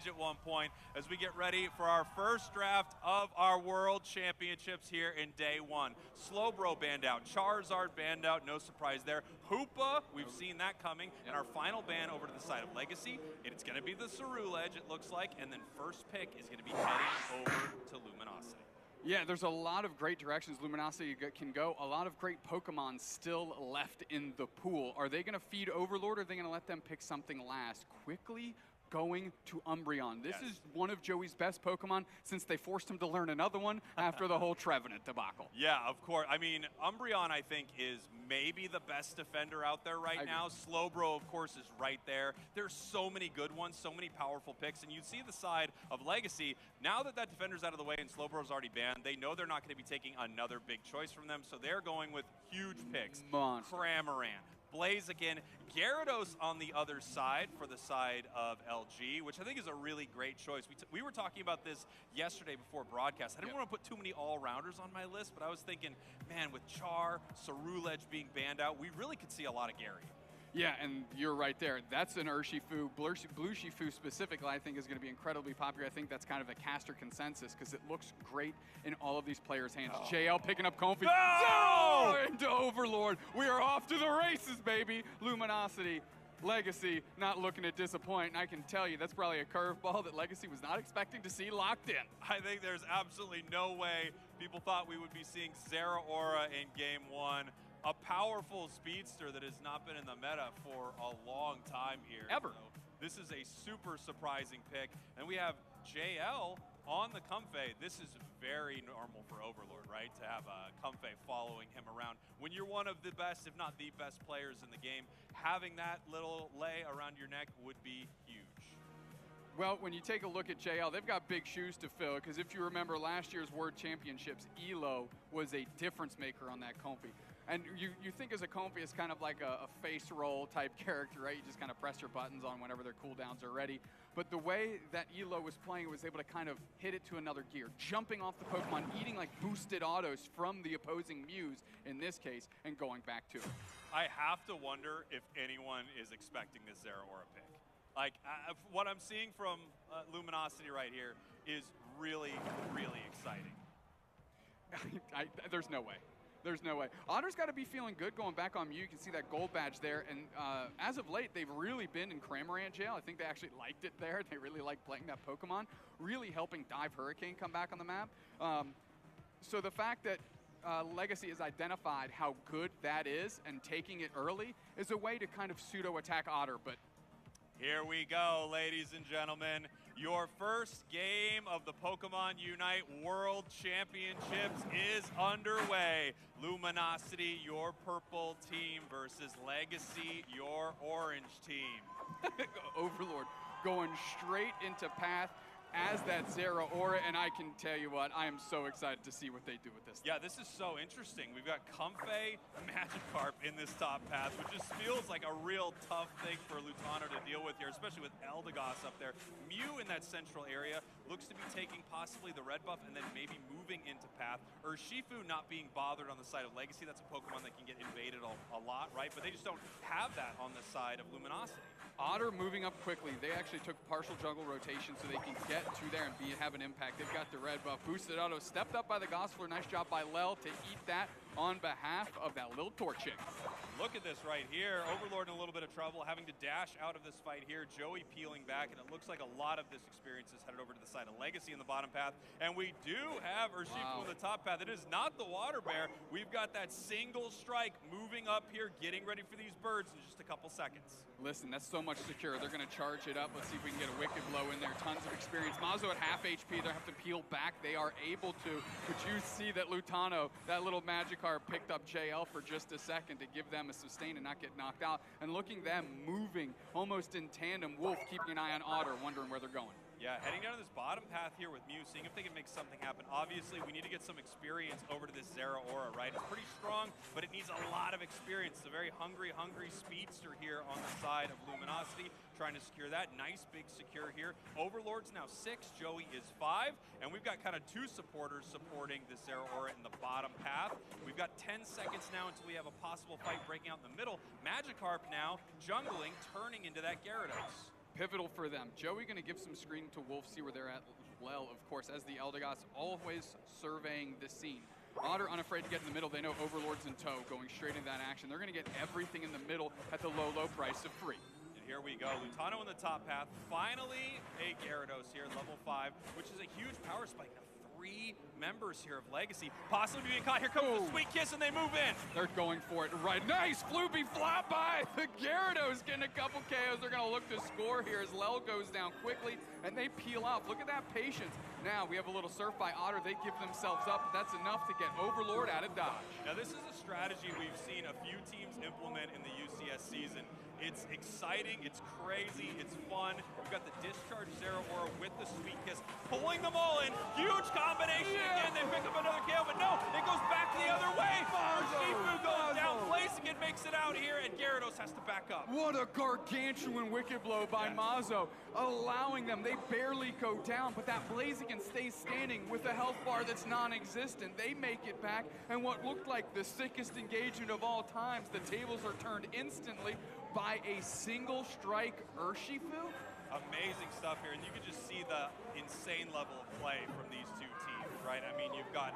stage at one point as we get ready for our first draft of our World Championships here in day one. Slowbro banned out, Charizard banned out, no surprise there. Hoopa, we've seen that coming. And our final ban over to the side of Legacy, it's going to be the Ceruledge, it looks like, and then first pick is going to be heading over to Luminosity. Yeah, there's a lot of great directions Luminosity can go. A lot of great Pokemon still left in the pool. Are they going to feed Overlord, or are they going to let them pick something last? Quickly going to Umbreon. This is one of Joey's best Pokemon since they forced him to learn another one after the whole Trevenant debacle. Yeah, of course. I mean, Umbreon, I think, is maybe the best defender out there right now. Slowbro, of course, is right there. There's so many good ones, so many powerful picks. And you see the side of Legacy. Now that that defender's out of the way and Slowbro's already banned, they know they're not going to be taking another big choice from them. So they're going with huge picks. Monster. Cramorant, Blaziken, Gyarados on the other side for the side of LG, which I think is a really great choice. We were talking about this yesterday before broadcast. I didn't want to put too many all-rounders on my list, but I was thinking, man, with Char, Ceruledge being banned out, we really could see a lot of Gary. Yeah, and you're right there. That's an Urshifu. Blue Shifu specifically, I think, is going to be incredibly popular. I think that's kind of a caster consensus because it looks great in all of these players' hands. JL picking up Comfy. No! Zero into Overlord. We are off to the races, baby. Luminosity, Legacy, not looking to disappoint. And I can tell you, that's probably a curveball that Legacy was not expecting to see locked in. I think there's absolutely no way people thought we would be seeing Zeraora in game one. A powerful speedster that has not been in the meta for a long time here. Ever. So this is a super surprising pick. And we have JL on the Comfey. This is very normal for Overlord, right? To have a Comfey following him around. When you're one of the best, if not the best players in the game, having that little lay around your neck would be huge. Well, when you take a look at JL, they've got big shoes to fill because if you remember last year's World Championships, Elo was a difference maker on that Comfey. And you think as a Comfey is kind of like a face roll type character, right? You just kind of press your buttons on whenever their cooldowns are ready. But the way that Elo was playing, was able to kind of hit it to another gear, jumping off the Pokemon, eating like boosted autos from the opposing Mews in this case, and going back to it. I have to wonder if anyone is expecting this Zeraora pick. Like, what I'm seeing from Luminosity right here is really, really exciting. There's no way. There's no way. Otter's got to be feeling good going back on Mew. You can see that gold badge there. And as of late, they've really been in Cramorant jail. I think they actually liked it there. They really liked playing that Pokemon. Really helping Dive Hurricane come back on the map. So the fact that Legacy has identified how good that is and taking it early is a way to kind of pseudo-attack Otter. But here we go, ladies and gentlemen. Your first game of the Pokemon Unite World Championships is underway. Luminosity, your purple team, versus Legacy, your orange team. Overlord going straight into path as that Zeraora, and I can tell you what, I am so excited to see what they do with this. Yeah, this is so interesting. We've got Comfey, Magikarp in this top path, which just feels like a real tough thing for Lutano to deal with here, especially with Eldegoss up there. Mew in that central area looks to be taking possibly the red buff and then maybe moving into path. Urshifu not being bothered on the side of Legacy. That's a Pokemon that can get invaded a lot, right? But they just don't have that on the side of Luminosity. Otter moving up quickly. They actually took partial jungle rotation so they can get to there and have an impact. They've got the red buff. Boosted auto stepped up by the Gosler. Nice job by Lel to eat that on behalf of that little Torchic. Look at this right here. Overlord in a little bit of trouble, having to dash out of this fight here. Joey peeling back, and it looks like a lot of this experience is headed over to the side of Legacy in the bottom path. And we do have Urshifu in the top path. It is not the Water Bear. We've got that single strike moving up here, getting ready for these birds in just a couple seconds. Listen, that's so much secure. They're going to charge it up. Let's see if we can get a Wicked Blow in there. Tons of experience. Mazo at half HP. They have to peel back. They are able to. But you see that Lutano, that little Magikarp, picked up JL for just a second to give them a sustain and not get knocked out. And looking them moving almost in tandem. Wolf keeping an eye on Otter, wondering where they're going. Yeah, heading down to this bottom path here with Mew, seeing if they can make something happen. Obviously, we need to get some experience over to this Zeraora, right? It's pretty strong, but it needs a lot of experience. It's a very hungry speedster here on the side of Luminosity, trying to secure that. Nice big secure here. Overlord's now 6, Joey is 5, and we've got kind of 2 supporters supporting this Zeraora in the bottom path. We've got 10 seconds now until we have a possible fight breaking out in the middle. Magikarp now jungling, turning into that Gyarados. pivotal for them. Joey going to give some screen to Wolf, see where they're at well, of course, as the Eldegoss always surveying the scene. Otter unafraid to get in the middle. They know Overlord's in tow, going straight into that action. They're going to get everything in the middle at the low, low price of free. And here we go. Lutano in the top path. Finally, a Gyarados here, level 5, which is a huge power spike. Now, 3 members here of Legacy possibly being caught. Here comes the Sweet Kiss, and they move in. They're going for it right. Nice floopy flop by the Gyarados, getting a couple KOs. They're going to look to score here as Lel goes down quickly, and they peel off. Look at that patience. Now we have a little surf by Otter. They give themselves up. That's enough to get Overlord out of dodge. Now this is a strategy we've seen a few teams implement in the UCS season. It's exciting, it's crazy, it's fun. We've got the Discharge Zeraora with the Sweet Kiss, pulling them all in. Huge combination again. They pick up another KO, but no, it goes back the other way. Shifu goes down, placing it, makes it out here, and Gyarados has to back up. What a gargantuan wicked blow by Mazo, allowing them. They barely go down, but that Blaziken stays standing with a health bar that's non-existent. They make it back, and what looked like the sickest engagement of all times, the tables are turned instantly by a single strike Urshifu. Amazing stuff here, and you can just see the insane level of play from these two teams, right? I mean, you've got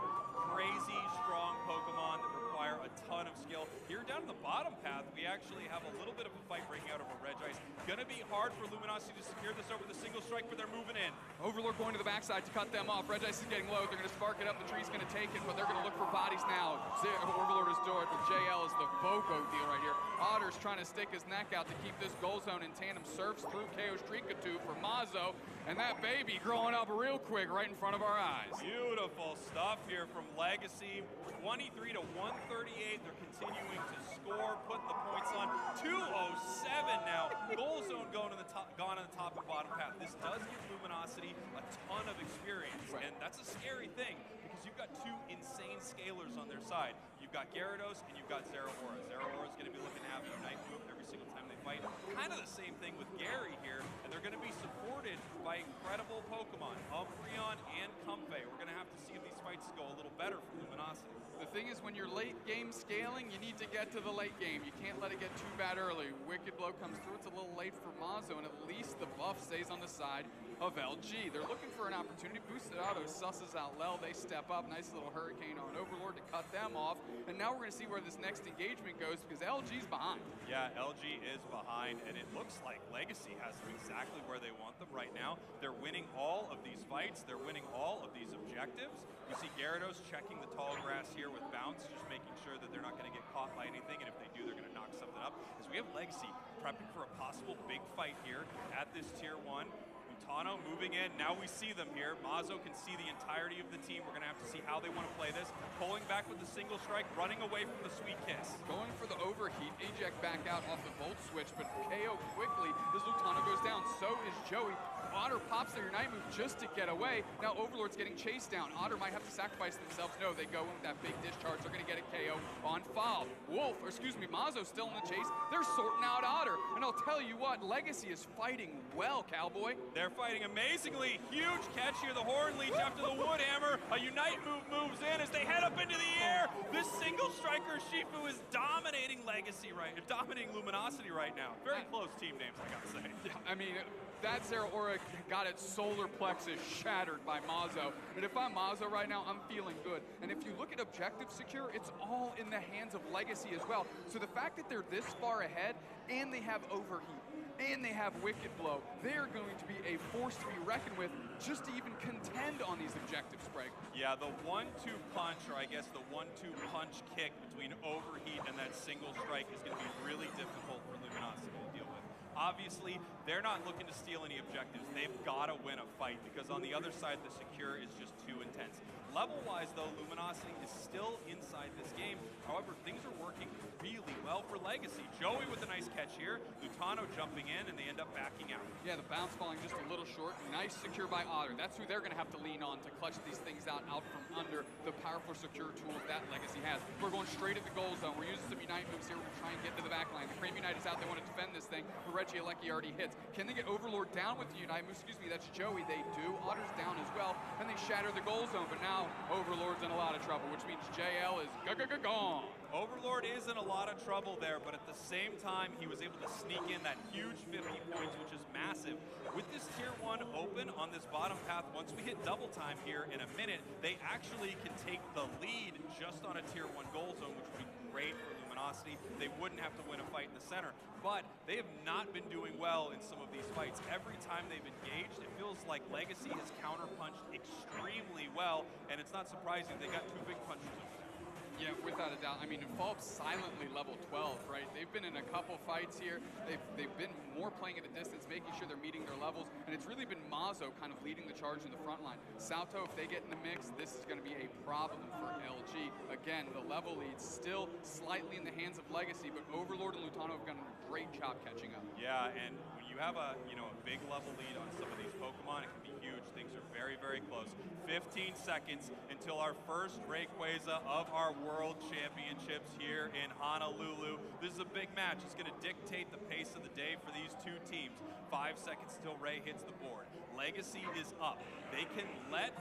crazy strong Pokemon that require a ton of skill. Here down at the bottom path, we actually have a little bit of a fight breaking out over Regice. Gonna be hard for Luminosity to secure this over the single strike, but they're moving in. Overlord going to the backside to cut them off. Regice is getting low. They're gonna spark it up. The tree's gonna take it, but they're gonna look for bodies now. Overlord is doing it, but JL is the BOGO deal right here. Otter's trying to stick his neck out to keep this goal zone in tandem. Surfs through KO Streakatu for Mazo, and that baby growing up real quick right in front of our eyes. Beautiful stuff here from Legacy. 23 to 138. They're continuing to score, putting the points on. 207 now. Goal zone going to the top, gone on the top and bottom path. This does give Luminosity a ton of experience, and that's a scary thing because you've got 2 insane scalers on their side. You've got Gyarados and you've got Zeraora. Zeraora's going to be looking to have a Unite move every single time they fight. Kind of the same thing with Gary here, and they're going to be supported by incredible Pokemon, Umbreon and Comfey. We're going to have to see if these fights go a little better for Luminosity. The thing is, when you're late game scaling, you need to get to the late game. You can't let it get too bad early. Wicked blow comes through. It's a little late for Mazo, and at least the buff stays on the side of LG. They're looking for an opportunity. Boosted Auto susses out Lel. They step up. Nice little hurricane on Overlord to cut them off. And now we're going to see where this next engagement goes because LG's behind. Yeah, LG is behind, and it looks like Legacy has them exactly where they want them right now. They're winning all of these fights. They're winning all of these objectives. You see Gyarados checking the tall grass here with bounce, just making sure that they're not going to get caught by anything, and if they do, they're going to knock something up. As we have Legacy prepping for a possible big fight here at this Tier 1. Lutano moving in. Now we see them here. Mazo can see the entirety of the team. We're going to have to see how they want to play this. Pulling back with the single strike, running away from the Sweet Kiss. Going for the overheat. Eject back out off the Volt Switch, but KO quickly as Lutano goes down. So is Joey. Otter pops their Unite move just to get away. Now Overlord's getting chased down. Otter might have to sacrifice themselves. No, they go in with that big discharge. They're going to get a KO on foul. Mazo still in the chase. They're sorting out Otter. And I'll tell you what, Legacy is fighting well, Cowboy. They're fighting amazingly. Huge catch here. The Horn Leech after the Wood Hammer. A Unite move moves in as they head up into the air. This single striker Shifu is dominating dominating Luminosity right now. Very close team names, I gotta say. Yeah, I mean, that Zeraora got its solar plexus shattered by Mazo. And if I'm Mazo right now, I'm feeling good. And if you look at objective secure, it's all in the hands of Legacy as well. So the fact that they're this far ahead, and they have overheat, and they have Wicked Blow, they're going to be a force to be reckoned with just to even contend on these objectives, Greg. Yeah, the 1-2 punch, or I guess the 1-2 punch kick between overheat and that single strike is going to be really difficult for Luminosity to deal with. Obviously, they're not looking to steal any objectives. They've got to win a fight because on the other side, the secure is just too intense. Level-wise, though, Luminosity is still inside this game. However, things are working really well for Legacy. Joey with a nice catch here. Lutano jumping in, and they end up backing out. Yeah, the bounce falling just a little short. Nice secure by Otter. That's who they're going to have to lean on to clutch these things out from under the powerful secure tools that Legacy has. We're going straight at the goal zone. We're using some Unite moves here. We're trying to get to the back line. The Cream Unite is out. They want to defend this thing, but Regieleki already hits. Can they get Overlord down with the Unite? Excuse me, that's Joey. They do. Otter's down as well, and they shatter the goal zone. But now Overlord's in a lot of trouble, which means JL is gone. Overlord is in a lot of trouble there, but at the same time, he was able to sneak in that huge 50 points, which is massive. With this Tier 1 open on this bottom path, once we hit double time here in a minute, they actually can take the lead just on a Tier 1 goal zone, which would be great for Luminosity. They wouldn't have to win a fight in the center, but they have not been doing well in some of these fights. Every time they've engaged, it feels like Legacy has counterpunched extremely well, and it's not surprising they got 2 big punches. Yeah, without a doubt. I mean, Falb's silently level 12, right? They've been in a couple fights here. They've been more playing at a distance, making sure they're meeting their levels, and it's really been Mazo kind of leading the charge in the front line. Salto, if they get in the mix, this is going to be a problem for LG. Again, the level lead's still slightly in the hands of Legacy, but Overlord and Lutano have done a great job catching up. Yeah, and when you have a big level lead on some of these Pokemon, it can be huge. Things are very, very close. 15 seconds until our first Rayquaza of our World Championships here in Honolulu. This is a big match. It's going to dictate the pace of the day for these two teams. 5 seconds till Ray hits the board. Legacy is up. They can let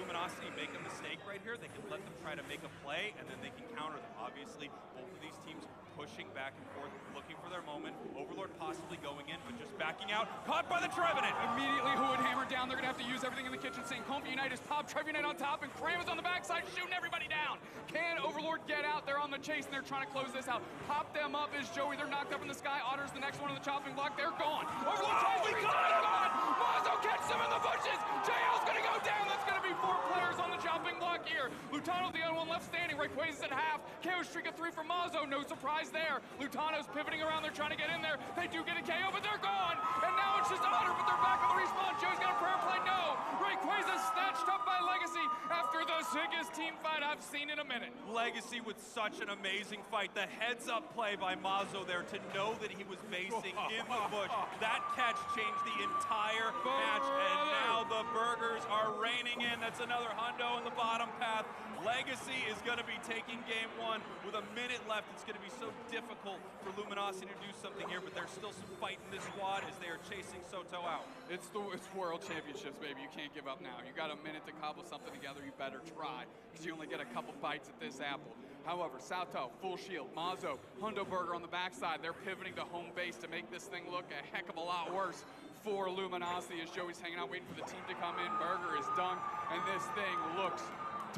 Luminosity make a mistake right here. They can let them try to make a play, and then they can counter them. Obviously, both of these teams pushing back and forth, looking for their moment. Overlord possibly going in, but just backing out. Caught by the Trevenant! Immediately, Hood hammered down. They're going to have to use everything in the kitchen sink. Comfy Unite is popped. Trevenant on top, and Cram is on the backside, shooting everybody down. Can Overlord get out? They're on the chase, and they're trying to close this out. Pop them up is Joey. They're knocked up in the sky. Otter's the next one on the chopping block. They're gone. Overlord tries to reset. Gone! Mazo catches them in the bushes. JL's going to go down. That's going to be 4 players on the chopping block here. Lutano's the only one left standing. Rayquaza's at half. KO streak of 3 from Mazo. No surprise there. Lutano's pivoting around. They're trying to get in there. They do get a KO, but they're gone. And now it's just Otter, but they're back on the respawn. Joey's got a prayer play. No. Rayquaza snatched up by Legacy after the sickest team fight I've seen in a minute. Legacy with such an amazing fight. The heads-up play by Mazo there to know that he was basing in the bush. That catch changed the entire match, and now the burgers are raining in. That's another hundo in the bottom path. Legacy is going to be taking game 1 with a minute left. It's going to be so difficult for Luminosity to do something here, but there's still some fight in this squad as they are chasing Soto out. It's World Championships, baby. You can't give up now. You got a minute to cobble something together. You better try, because you only get a couple bites at this apple. However, Salto, full shield, Mazo, Hundo Burger on the backside. They're pivoting to home base to make this thing look a heck of a lot worse for Luminosity as Joey's hanging out waiting for the team to come in. Burger is dunked, and this thing looks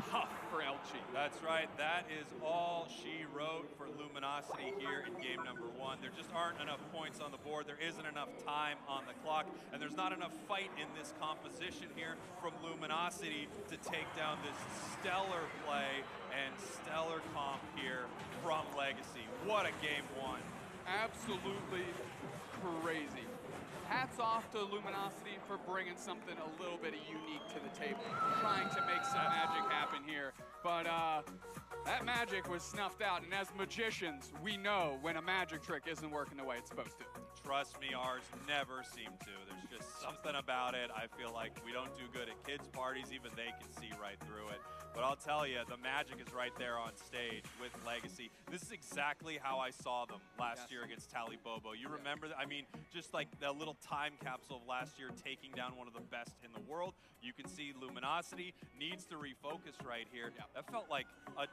tough for LG. That's right. That is all she wrote for Luminosity here in game number 1. There just aren't enough points on the board. There isn't enough time on the clock, and there's not enough fight in this composition here from Luminosity to take down this stellar play and stellar comp here from Legacy. What a game 1. Absolutely crazy. Hats off to Luminosity for bringing something a little bit unique to the table, trying to make some magic happen here. But that magic was snuffed out, and as magicians, we know when a magic trick isn't working the way it's supposed to. Trust me, ours never seem to. There's just something about it. I feel like we don't do good at kids' parties. Even they can see right through it. But I'll tell you, the magic is right there on stage with Legacy. This is exactly how I saw them last year against Tally Bobo. You remember that? I mean, just like the little time capsule of last year taking down one of the best in the world. You can see Luminosity needs to refocus right here. That felt like a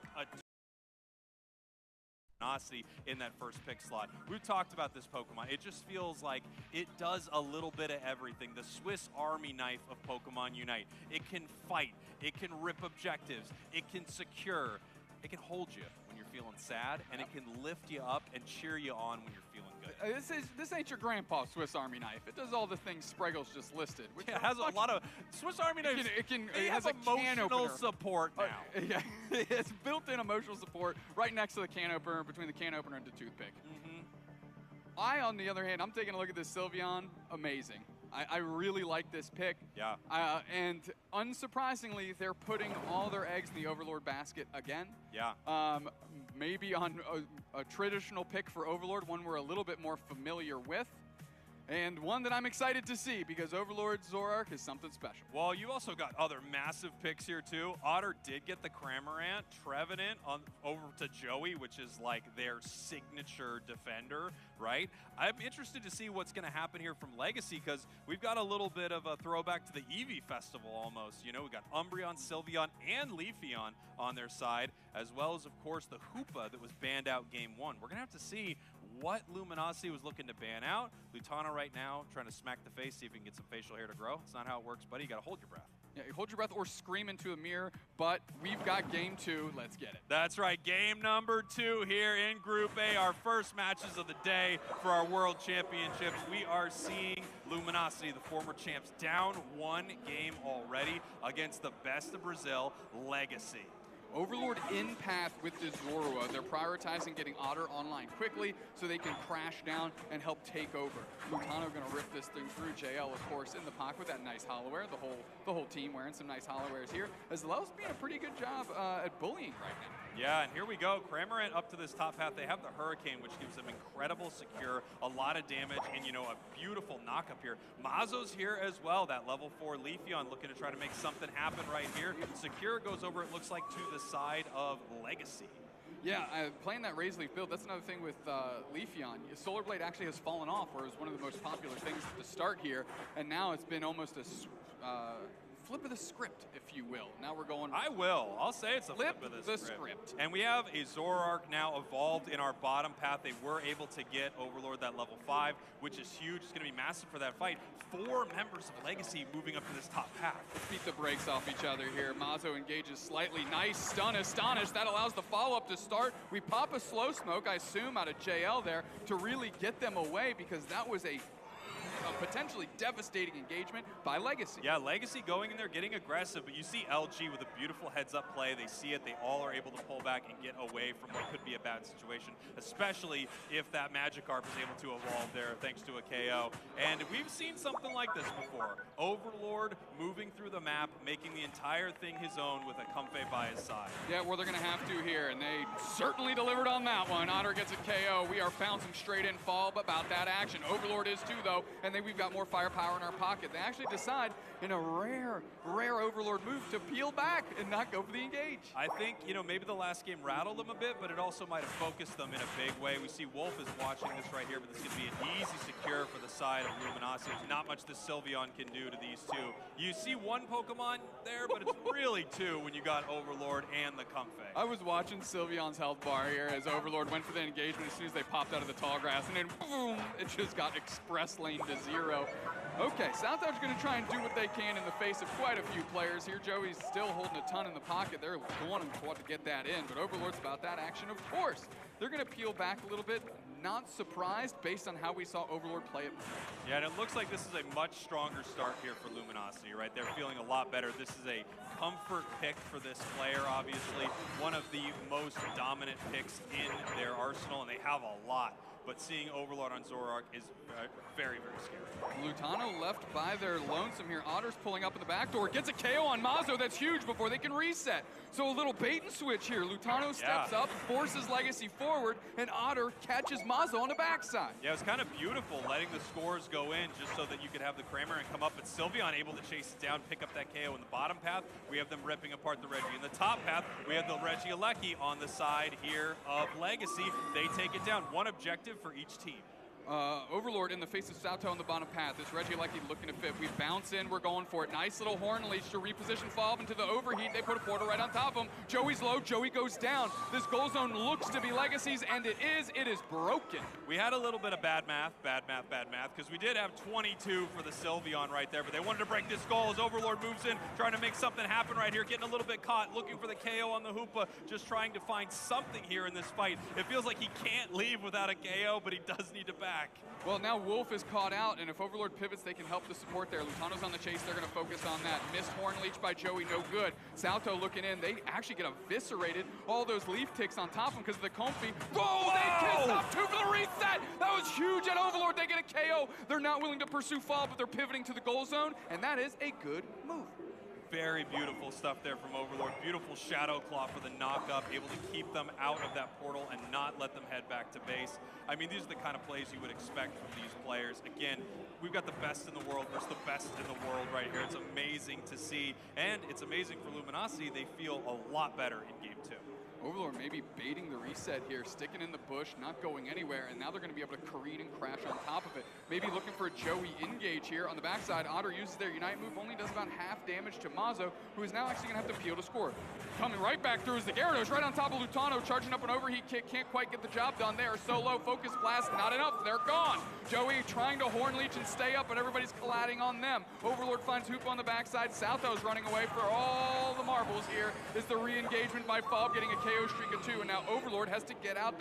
Luminosity in that first pick slot. We've talked about this Pokemon. It just feels like it does a little bit of everything. The Swiss Army knife of Pokemon Unite. It can fight. It can rip objectives. It can secure. It can hold you when you're feeling sad, and it can lift you up and cheer you on when you're feeling good. This ain't your grandpa's Swiss Army knife. It does all the things Spreggles just listed. Which it has a lot of Swiss Army knives. It has a can emotional opener. support now. Yeah, it's built-in emotional support right next to the can opener, between the can opener and the toothpick. I, on the other hand, I'm taking a look at this Sylveon. Amazing. I really like this pick. Yeah. And unsurprisingly, they're putting all their eggs in the Overlord basket again. Yeah. Maybe on a traditional pick for Overlord, one we're a little bit more familiar with. And one that I'm excited to see because Overlord Zoroark is something special. Well, you also got other massive picks here too. Otter did get the Cramorant, Trevenant over to Joey, which is like their signature defender, right? I'm interested to see what's going to happen here from Legacy because we've got a little bit of a throwback to the Eevee Festival almost. You know, we got Umbreon, Sylveon, and Leafeon on their side, as well as, of course, the Hoopa that was banned out game 1. We're going to have to see what Luminosity was looking to ban out. Lutano right now trying to smack the face, see if he can get some facial hair to grow. It's not how it works, buddy. You got to hold your breath. Yeah, you hold your breath or scream into a mirror, but we've got game 2. Let's get it. That's right. Game number 2 here in Group A. Our first matches of the day for our World Championships. We are seeing Luminosity, the former champs, down 1 game already against the best of Brazil, Legacy. Overlord in path with the Zorua. They're prioritizing getting Otter online quickly so they can crash down and help take over. Lutano going to rip this thing through. JL, of course, in the pocket with that nice Hollowware. The whole team wearing some nice Hollowares here, as well as being a pretty good job at bullying right now. Yeah, and here we go. Cramorant up to this top path. They have the Hurricane, which gives them incredible secure, a lot of damage, and, you know, a beautiful knock-up here. Mazo's here as well, that level 4 Leafeon looking to try to make something happen right here. Secure goes over, it looks like, to the side of Legacy. Yeah, playing that Raise Leaf build, that's another thing with Leafeon. Solar Blade actually has fallen off, where it was one of the most popular things at the start here, and now it's been almost a flip of the script, if you will. Now we're going... I'll say it's a flip of the script. And we have a Zoroark now evolved in our bottom path. They were able to get Overlord that level 5, which is huge. It's going to be massive for that fight. 4 members of Legacy moving up to this top path. Beat the brakes off each other here. Mazo engages slightly. Nice stun, Astonish. That allows the follow-up to start. We pop a slow smoke, I assume, out of JL there to really get them away because that was a potentially devastating engagement by Legacy. Yeah, Legacy going in there, getting aggressive, but you see LG with a beautiful heads-up play. They see it. They all are able to pull back and get away from what could be a bad situation, especially if that Magikarp is able to evolve there thanks to a KO. And we've seen something like this before. Overlord moving through the map, making the entire thing his own with a Comfey by his side. Yeah, well, they're going to have to here, and they certainly delivered on that one. Otter gets a KO. We are bouncing straight in fall about that action. Overlord is too, though, and then we've got more firepower in our pocket. They actually decide, in a rare Overlord move, to peel back and not go for the engage. I think, you know, maybe the last game rattled them a bit, but it also might have focused them in a big way. We see Wolf is watching this right here, but this is going to be an easy secure for the side of Luminosity. There's not much the Sylveon can do to these two. You see one Pokemon there, but it's really 2 when you got Overlord and the Comfey. I was watching Sylveon's health bar here as Overlord went for the engagement as soon as they popped out of the tall grass, and then boom, it just got express lane to 0. Okay, Southdog's going to try and do what they can in the face of quite a few players here. Joey's still holding a ton in the pocket. They're going to get that in, but Overlord's about that action, of course. They're going to peel back a little bit. Not surprised based on how we saw Overlord play it before. Yeah, and it looks like this is a much stronger start here for Luminosity, right? They're feeling a lot better. This is a comfort pick for this player, obviously. One of the most dominant picks in their arsenal, and they have a lot. But seeing Overlord on Zoroark is very, very scary. Lutano left by their lonesome here. Otter's pulling up in the back door. Gets a KO on Mazo. That's huge before they can reset. So a little bait and switch here. Lutano steps up, forces Legacy forward, and Otter catches Mazo on the backside. Yeah, it's kind of beautiful letting the scores go in just so that you could have the Cramorant come up. But Sylveon able to chase it down, pick up that KO in the bottom path. We have them ripping apart the Reggie. In the top path, we have the Regieleki on the side here of Legacy. They take it down. One objective for each team. Overlord in the face of Sauto on the bottom path. This Regieleki looking to fit. We bounce in, we're going for it. Nice little horn leash to reposition Fob into the overheat. They put a portal right on top of him. Joey's low, Joey goes down. This goal zone looks to be Legacy's, and it is broken. We had a little bit of bad math, because we did have 22 for the Sylveon right there, but they wanted to break this goal as Overlord moves in, trying to make something happen right here, getting a little bit caught, looking for the KO on the Hoopa, just trying to find something here in this fight. It feels like he can't leave without a KO, but he does need to back. Well, now Wolf is caught out, and if Overlord pivots, they can help the support there. Lutano's on the chase. They're going to focus on that. Missed Horn Leech by Joey, no good. Sauto looking in. They actually get eviscerated. All those leaf ticks on top of them because of the Comfey. Whoa! They kiss off 2 for the reset! That was huge at Overlord. They get a KO. They're not willing to pursue fall, but they're pivoting to the goal zone, and that is a good move. Very beautiful stuff there from Overlord. Beautiful Shadow Claw for the knock-up, able to keep them out of that portal and not let them head back to base. I mean, these are the kind of plays you would expect from these players. Again, we've got the best in the world versus the best in the world right here. It's amazing to see, and it's amazing for Luminosity. They feel a lot better in Game 2. Overlord maybe baiting the reset here, sticking in the bush, not going anywhere, and now they're going to be able to careen and crash on top of it. Maybe looking for a Joey engage here on the backside. Otter uses their Unite move, only does about half damage to Mazo, who is now actually going to have to peel to score. Coming right back through is the Gyarados, right on top of Lutano, charging up an overheat kick, can't quite get the job done there. Solo, focus blast, not enough, they're gone. Joey trying to Horn Leech and stay up, but everybody's colliding on them. Overlord finds Hoop on the backside, Salto's running away for all the marbles here. Is the re-engagement by Fob getting a KO streak of 2, and now Overlord has to get out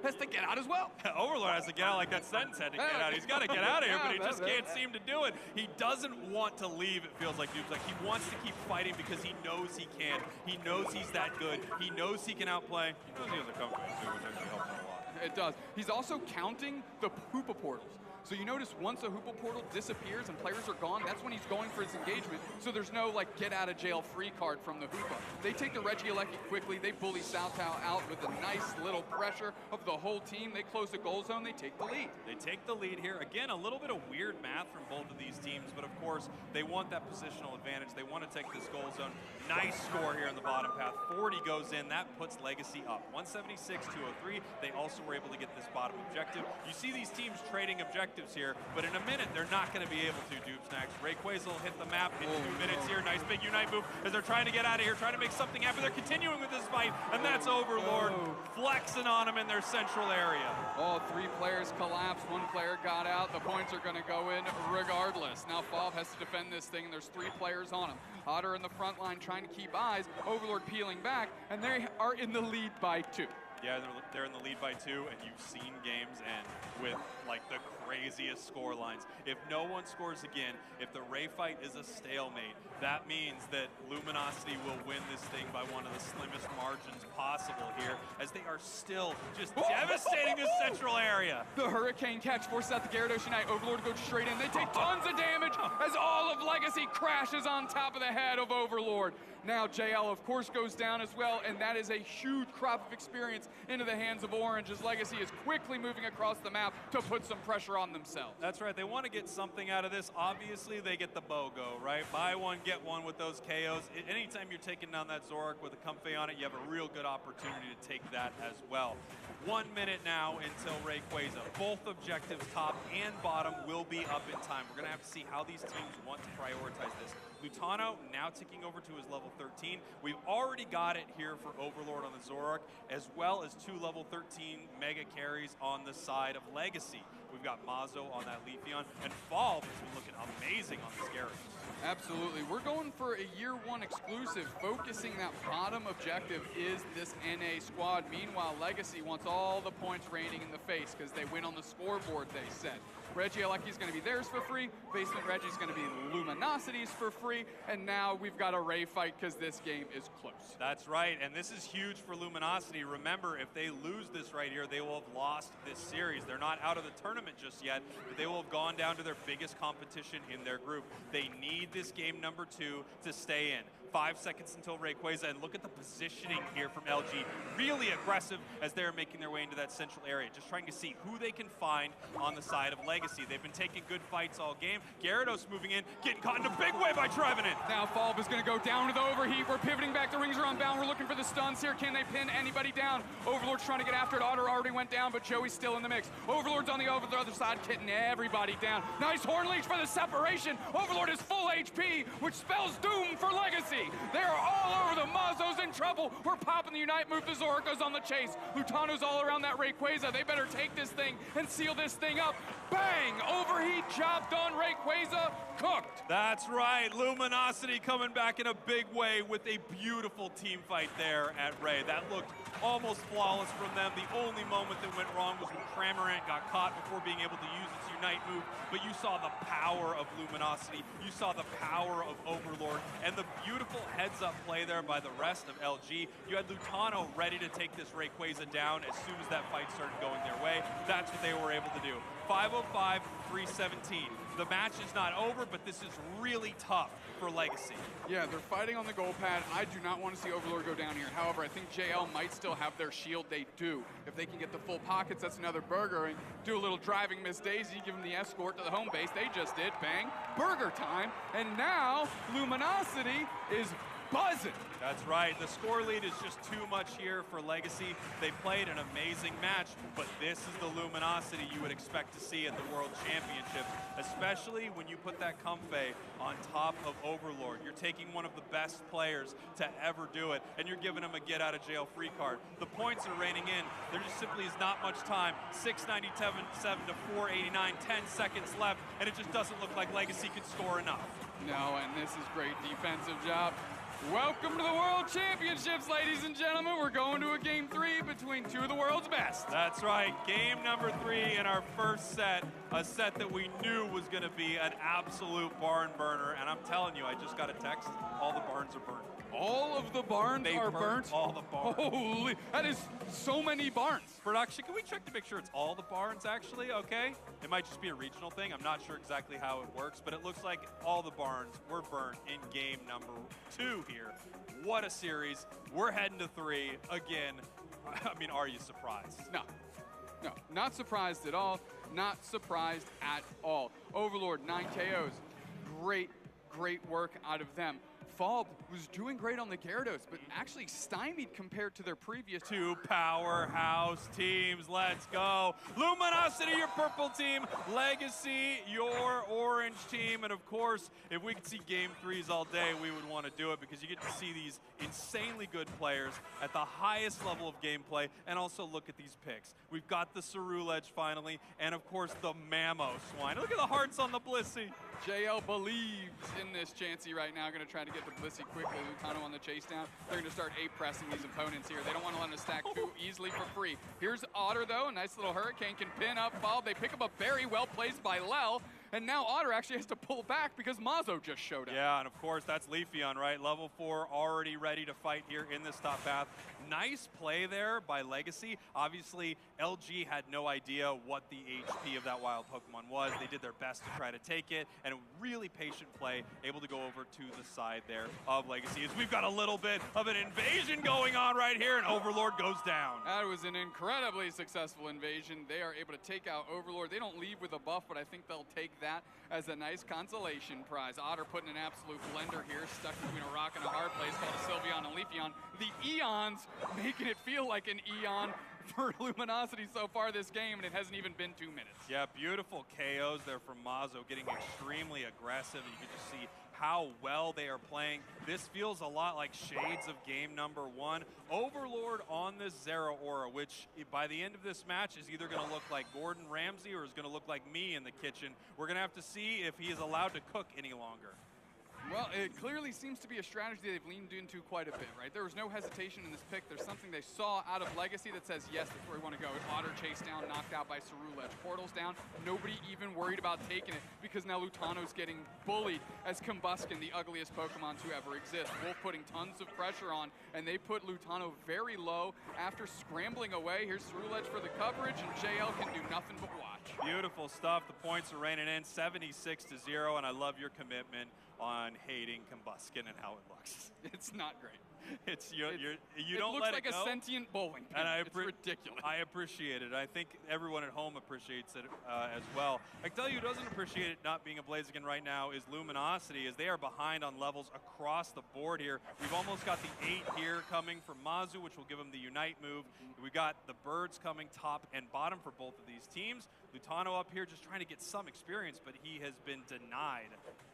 has to get out as well. Overlord has to get out like that sentence had to get out. He's got to get out of here, but he just can't seem to do it. He doesn't want to leave, it feels like. Like he wants to keep fighting because he knows he can. He knows he's that good. He knows he can outplay. He knows he has a company too, which actually helps him a lot. It does. He's also counting the Hoopa portals. So you notice once a Hoopa portal disappears and players are gone, that's when he's going for his engagement. So there's no like get out of jail free card from the Hoopa. They take the Regieleki quickly. They bully Saltao out with a nice little pressure of the whole team. They close the goal zone. They take the lead. They take the lead here. Again, a little bit of weird math from both of these teams, but of course they want that positional advantage. They want to take this goal zone. Nice score here in the bottom path. 40 goes in. That puts Legacy up. 176-203. They also were able to get this bottom objective. You see these teams trading objectives here, but in a minute they're not going to be able to. Dupesnax. Rayquaza will hit the map in 2 minutes here. Nice big Unite move as they're trying to get out of here, trying to make something happen. They're continuing with this fight, and that's Overlord flexing on them in their central area. All 3 players collapsed. 1 player got out. The points are going to go in regardless. Now Fob has to defend this thing, and there's 3 players on him. Otter in the front line trying to keep eyes. Overlord peeling back, and they are in the lead by 2. Yeah, they're in the lead by 2, and you've seen games end with like the craziest score lines. If no one scores again, if the Ray fight is a stalemate, that means that Luminosity will win this thing by one of the slimmest margins possible here, as they are still just devastating this central area. The Hurricane catch forces out the Gyarados Unite. Overlord goes straight in. They take tons of damage as all of Legacy crashes on top of the head of Overlord. Now JL, of course, goes down as well, and that is a huge crop of experience into the hands of Orange, as Legacy is quickly moving across the map to put some pressure on themselves. That's right. They want to get something out of this. Obviously, they get the BOGO, right? Buy one, get one with those KOs. Anytime you're taking down that Zoroark with a Comfey on it, you have a real good opportunity to take that as well. 1 minute now until Rayquaza. Both objectives, top and bottom, will be up in time. We're going to have to see how these teams want to prioritize this. Lutano now ticking over to his level 13. We've already got it here for Overlord on the Zoroark, as well as 2 level 13 mega carries on the side of Legacy. We've got Mazo on that Leafeon, and Fall has been looking amazing on this Gyarados. Absolutely. We're going for a year 1 exclusive. Focusing that bottom objective is this NA squad. Meanwhile, Legacy wants all the points raining in the face because they win on the scoreboard, they said. Regieleki's going to be theirs for free. Basement Reggie's going to be Luminosity's for free. And now we've got a Ray fight because this game is close. That's right, and this is huge for Luminosity. Remember, if they lose this right here, they will have lost this series. They're not out of the tournament just yet, but they will have gone down to their biggest competition in their group. They need this game number 2 to stay in. 5 seconds until Rayquaza, and look at the positioning here from LG. Really aggressive as they're making their way into that central area, just trying to see who they can find on the side of Legacy. They've been taking good fights all game. Gyarados moving in, getting caught in a big way by Trevenant. Now Falb is going to go down to the overheat. We're pivoting back. The rings are unbound. We're looking for the stuns here. Can they pin anybody down? Overlord's trying to get after it. Otter already went down, but Joey's still in the mix. Overlord's on the other side, hitting everybody down. Nice Horn Leech for the separation. Overlord is full HP, which spells doom for Legacy. They are all over the Mazo's in trouble. We're popping the Unite move. The Zoroark's on the chase. Lutano's all around that Rayquaza. They better take this thing and seal this thing up. Bang! Overheat, job done. Rayquaza cooked. That's right. Luminosity coming back in a big way with a beautiful team fight there at Ray. That looked almost flawless from them. The only moment that went wrong was when Cramorant got caught before being able to use its Unite move, but you saw the power of Luminosity, you saw the power of Overlord, and the beautiful heads-up play there by the rest of LG. You had Lutano ready to take this Rayquaza down as soon as that fight started going their way. That's what they were able to do. 5:05, 317. The match is not over, but this is really tough for Legacy. Yeah, they're fighting on the goal pad. I do not want to see Overlord go down here. However, I think JL might still have their shield. They do. If they can get the full pockets, that's another burger. And do a little driving Miss Daisy, give them the escort to the home base. They just did. Bang. Burger time. And now Luminosity is buzzing. That's right. The score lead is just too much here for Legacy. They played an amazing match, but this is the Luminosity you would expect to see at the World Championship, especially when you put that Comfey on top of Overlord. You're taking one of the best players to ever do it, and you're giving him a get-out-of-jail-free card. The points are raining in. There just simply is not much time. 697 to 489, 10 seconds left, and it just doesn't look like Legacy can score enough. No, and this is great defensive job. Welcome to the World Championships, ladies and gentlemen. We're going to a game 3 between two of the world's best. That's right, game number 3 in our first set, a set that we knew was going to be an absolute barn burner. And I'm telling you, I just got a text, all the barns are burnt. All of the barns are burnt? All the barns. Holy, that is so many barns. Production, can we check to make sure it's all the barns actually, okay? It might just be a regional thing. I'm not sure exactly how it works, but it looks like all the barns were burnt in game number 2 here. What a series. We're heading to 3 again. I mean, are you surprised? No, not surprised at all. Not surprised at all. Overlord, 9 KOs. Great work out of them. Falb was doing great on the Gyarados, but actually stymied compared to their previous 2 powerhouse teams. Let's go. Luminosity, your purple team. Legacy, your orange team. And of course, if we could see game 3s all day, we would want to do it because you get to see these insanely good players at the highest level of gameplay. And also look at these picks. We've got the Cerulege finally, and of course the Mammo Swine. Look at the hearts on the Blissey. JL believes in this Chansey right now. Going to try to get the Blissey quickly. Lutano on the chase down. They're going to start pressing these opponents here. They don't want to let them stack too easily for free. Here's Otter, though. A nice little Hurricane can pin up Falb. They pick up a berry, well placed by Lel. And now Otter actually has to pull back because Mazo just showed up. Yeah, and of course, that's Leafeon, right? Level 4 already ready to fight here in this top path. Nice play there by Legacy. Obviously, LG had no idea what the HP of that wild Pokemon was. They did their best to try to take it, and a really patient play, able to go over to the side there of Legacy. As we've got a little bit of an invasion going on right here, and Overlord goes down. That was an incredibly successful invasion. They are able to take out Overlord. They don't leave with a buff, but I think they'll take that as a nice consolation prize. Otter putting an absolute blender here, stuck between a rock and a hard place called a Sylveon and Leafeon. The Eons making it feel like an Eon for Luminosity so far this game, and it hasn't even been 2 minutes. Yeah, beautiful KOs there from Mazo, getting extremely aggressive, and you can just see how well they are playing. This feels a lot like shades of game number 1. Overlord on this Zeraora, which by the end of this match is either going to look like Gordon Ramsay or is going to look like me in the kitchen. We're going to have to see if he is allowed to cook any longer. Well, it clearly seems to be a strategy they've leaned into quite a bit, right? There was no hesitation in this pick. There's something they saw out of Legacy that says, yes, that's where we want to go. Otter chased down, knocked out by Cerulege. Portal's down. Nobody even worried about taking it because now Lutano's getting bullied as Combuskin, the ugliest Pokemon to ever exist. Wolf putting tons of pressure on, and they put Lutano very low after scrambling away. Here's Cerulege for the coverage, and JL can do nothing but watch. Beautiful stuff. The points are raining in, 76-0, and I love your commitment on hating Combuskin and how it looks. It's not great. It's you it don't looks let like it go. a sentient bowling pin. And it's ridiculous. I appreciate it. I think everyone at home appreciates it as well. I can tell you who doesn't appreciate it not being a Blaziken right now is Luminosity, as they are behind on levels across the board here. We've almost got the 8 here coming from Mazu, which will give him the Unite move. We've got the Birds coming top and bottom for both of these teams. Lutano up here just trying to get some experience, but he has been denied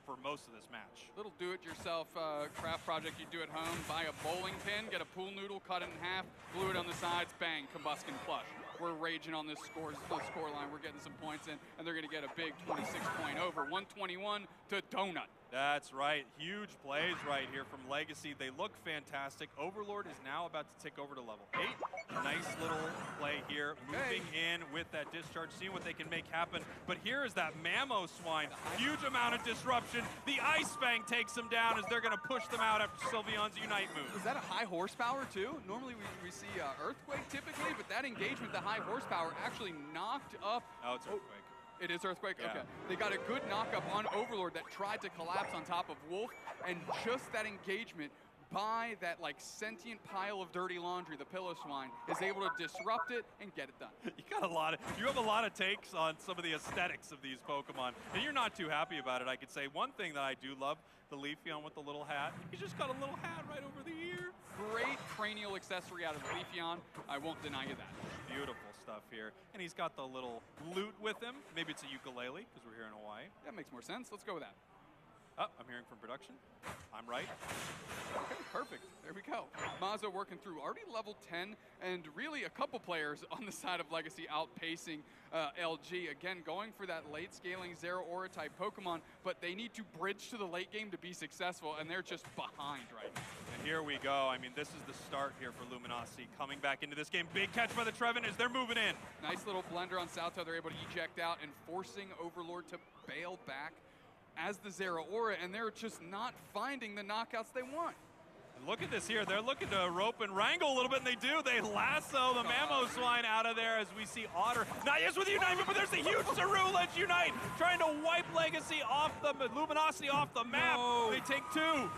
for most of this match. Little do-it-yourself craft project you do at home. Buy a bowling pin, get a pool noodle, cut it in half, glue it on the sides, bang, Combuskin plush. We're raging on this score line. We're getting some points in, and they're going to get a big 26-point over. 121 to Donut. That's right. Huge plays right here from Legacy. They look fantastic. Overlord is now about to tick over to level 8. Nice little play here. Moving in with that discharge, seeing what they can make happen. But here is that Mammo Swine. Huge amount of disruption. The Ice Fang takes them down as they're going to push them out after Sylveon's Unite move. Is that a high horsepower too? Normally we see Earthquake typically, but that engagement, the high horsepower, actually knocked up. Oh, it's Earthquake. It is Earthquake? Yeah. Okay. They got a good knockup on Overlord that tried to collapse on top of Wolf, and just that engagement by that like sentient pile of dirty laundry, the Pillow Swine, is able to disrupt it and get it done. You have a lot of takes on some of the aesthetics of these Pokemon, and you're not too happy about it, I could say. One thing that I do love, the Leafeon with the little hat. He's just got a little hat right over the ear. Great cranial accessory out of Leafeon. I won't deny you that. Beautiful stuff here. And he's got the little lute with him. Maybe it's a ukulele, because we're here in Hawaii. That makes more sense. Let's go with that. Oh, I'm hearing from production. I'm right. Okay, perfect. There we go. Mazo working through already level 10, and really a couple players on the side of Legacy outpacing LG. Again, going for that late scaling Zeraora type Pokemon, but they need to bridge to the late game to be successful, and they're just behind right now. And here we go. I mean, this is the start here for Luminosity coming back into this game. Big catch by the Trevin as they're moving in. Nice little blender on Salto. They're able to eject out and forcing Overlord to bail back as the Zeraora, and they're just not finding the knockouts they want. And look at this here. They're looking to rope and wrangle a little bit, and they do. They lasso the Mamoswine out of there as we see Otter. Not yes with the Unite, but there's the huge Cerulege Unite trying to wipe Legacy off the Luminosity off the map. No. They take two.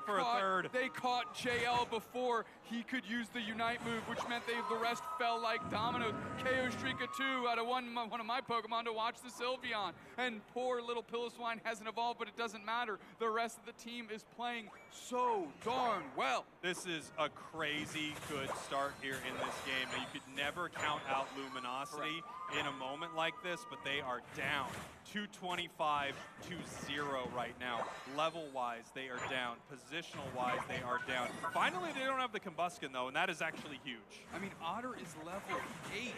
For a third. They caught JL before he could use the Unite move, which meant the rest fell like dominoes. KO streak of 2 out of one of my Pokemon to watch the Sylveon. And poor little Piloswine hasn't evolved, but it doesn't matter. The rest of the team is playing so darn well. This is a crazy good start here in this game. Now, you could never count out Luminosity in a moment like this, but they are down 225 to 0 right now. Level-wise, they are down. Positional-wise, they are down. Finally, they don't have the Combuskin, though, and that is actually huge. I mean, Otter is level 8, dude.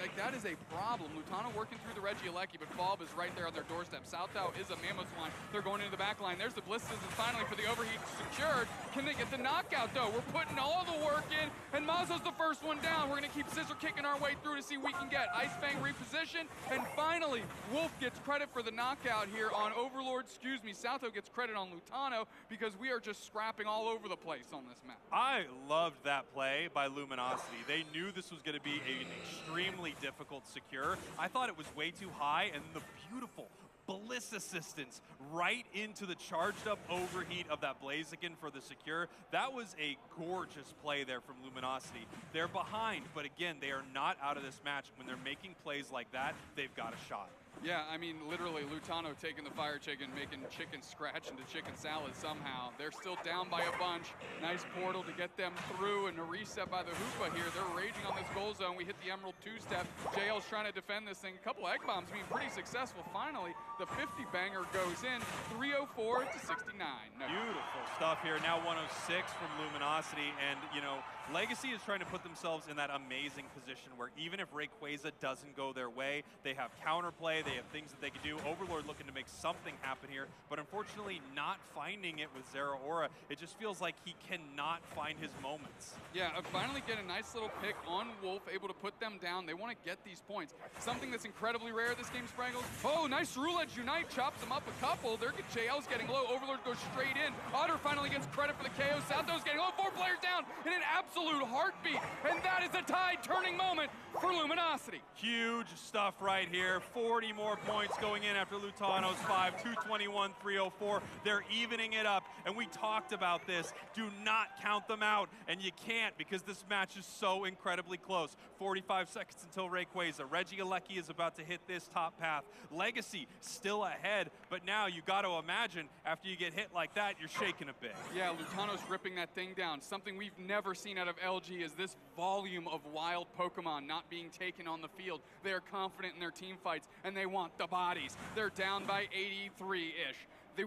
Like, that is a problem. Lutano working through the Regieleki, but Falb is right there on their doorstep. Southtow is a Mamoswine. They're going into the back line. There's the Blisters, and finally for the overheat secured. Can they get the knockout, though? We're putting all the work in, and Mazo's the first one down. We're going to keep scissor kicking our way through to see what we can get. Ice Fang reposition, and finally, Wolf gets credit for the knockout here on Overlord. Salto gets credit on Lutano, because we are just scrapping all over the place on this map. I loved that play by Luminosity. They knew this was going to be an extremely difficult secure. I thought it was way too high, and the beautiful Bliss assistance right into the charged up overheat of that Blaziken for the secure. That was a gorgeous play there from Luminosity. They're behind, but again, they are not out of this match. When they're making plays like that, they've got a shot. Yeah, I mean, literally, Lutano taking the fire chicken, making chicken scratch into chicken salad somehow. They're still down by a bunch. Nice portal to get them through, and a reset by the Hoopa here. They're raging on this goal zone. We hit the Emerald 2-step. JL's trying to defend this thing. A couple egg bombs being pretty successful. Finally, the 50 banger goes in. 304 to 69. No. Beautiful stuff here. Now 106 from Luminosity, and, you know, Legacy is trying to put themselves in that amazing position where even if Rayquaza doesn't go their way, they have counterplay, they have things that they can do. Overlord looking to make something happen here, but unfortunately not finding it with Zeraora. It just feels like he cannot find his moments. Yeah, finally get a nice little pick on Wolf, able to put them down. They want to get these points. Something that's incredibly rare this game, Spraggles. Oh, nice Cerulege Unite, chops them up a couple. JL's getting low. Overlord goes straight in. Otter finally gets credit for the KO. Salto's getting low. 4 players down in an absolute heartbeat, and that is a tide-turning moment for Luminosity. Huge stuff right here. 40 more points going in after Lutano's 5, 221, 304. They're evening it up, and we talked about this. Do not count them out, and you can't because this match is so incredibly close. 45 seconds until Rayquaza. Regieleki is about to hit this top path. Legacy still ahead, but now you got to imagine after you get hit like that, you're shaking a bit. Yeah, Lutano's ripping that thing down. Something we've never seen out of LG is this volume of wild Pokemon not being taken on the field. They are confident in their team fights, and they want the bodies. They're down by 83-ish.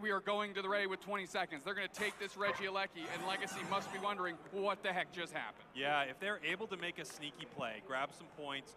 We are going to the Ray with 20 seconds. They're going to take this Regieleki, and Legacy must be wondering what the heck just happened. Yeah, if they're able to make a sneaky play, grab some points,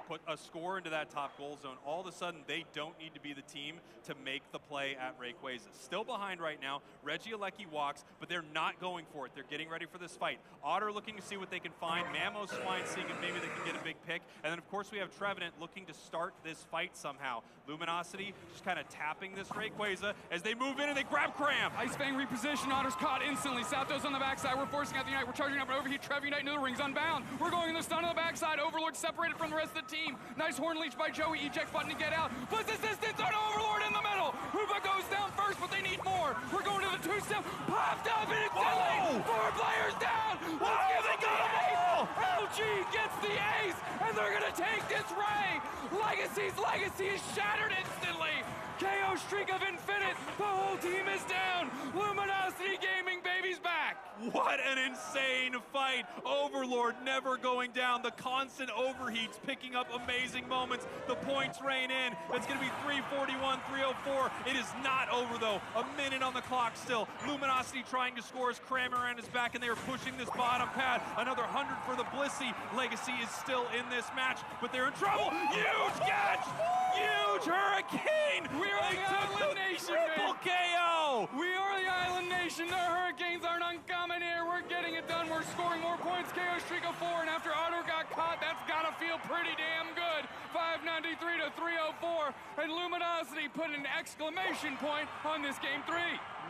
put a score into that top goal zone, all of a sudden they don't need to be the team to make the play at Rayquaza. Still behind right now. Regieleki walks, but they're not going for it. They're getting ready for this fight. Otter looking to see what they can find. Mamoswine seeing if maybe they can get a big pick. And then, of course, we have Trevenant looking to start this fight somehow. Luminosity just kind of tapping this Rayquaza as they move move in and they grab Cram. Ice Fang reposition, Otter's caught instantly. Zapdos on the backside, we're forcing out the Unite, we're charging up an overheat, Trev Unite into the rings, unbound. We're going in the stun on the backside, Overlord separated from the rest of the team. Nice horn leech by Joey, eject button to get out. Plus assistance on Overlord in the middle. Hoopa goes down first, but they need more. We're going to the two-step, popped up and it's delayed. 4 players down. Let's give they it got the them ace. all. LG gets the ace, and they're gonna take this Ray. Legacy's legacy is shattered instantly. KO streak of infinite. The whole team is down. Luminosity Gaming, baby's back. What an insane fight. Overlord never going down. The constant overheats picking up amazing moments. The points rain in. It's going to be 341, 304. It is not over, though. A minute on the clock still. Luminosity trying to score as Kramer is back, and they are pushing this bottom pad. Another 100 for the Blissey. Legacy is still in this match, but they're in trouble. Huge catch! Huge hurricane! We are the Island Nation, triple baby. KO! We are the Island Nation. The Hurricanes aren't uncommon here. We're getting it done. We're scoring more points. KO streak of 4, and after Otter got caught, that's got to feel pretty damn good. 593 to 304, and Luminosity put an exclamation point on this game 3.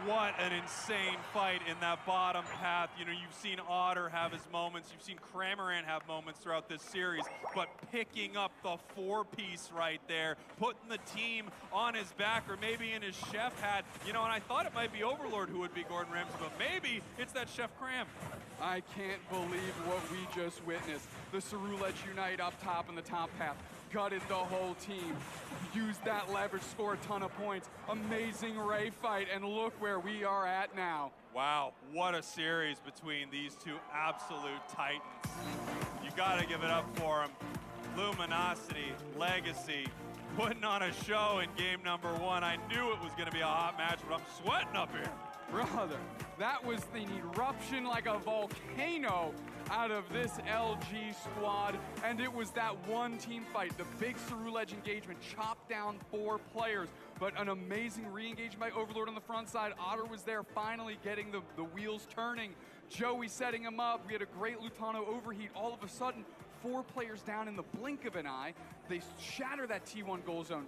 What an insane fight in that bottom path. You know, you've seen Otter have his moments. You've seen Cramorant have moments throughout this series. But picking up the 4-piece right there, putting the team on his back or maybe in his chef hat. You know, and I thought it might be Overlord who would be Gordon Ramsay, but maybe it's that Chef Cram. I can't believe what we just witnessed. The Cerulege Unite up top in the top path. Gutted the whole team. Used that leverage, score a ton of points. Amazing Ray fight, and look where we are at now. Wow, what a series between these two absolute titans. You gotta give it up for them. Luminosity, Legacy, putting on a show in game number 1. I knew it was gonna be a hot match, but I'm sweating up here. Brother, that was the eruption like a volcano out of this LG squad, and it was that one team fight. The big Cerulege engagement chopped down 4 players, but an amazing re-engagement by Overlord on the front side. Otter was there finally getting the wheels turning. Joey setting him up. We had a great Lutano overheat. All of a sudden, 4 players down in the blink of an eye. They shatter that T1 goal zone.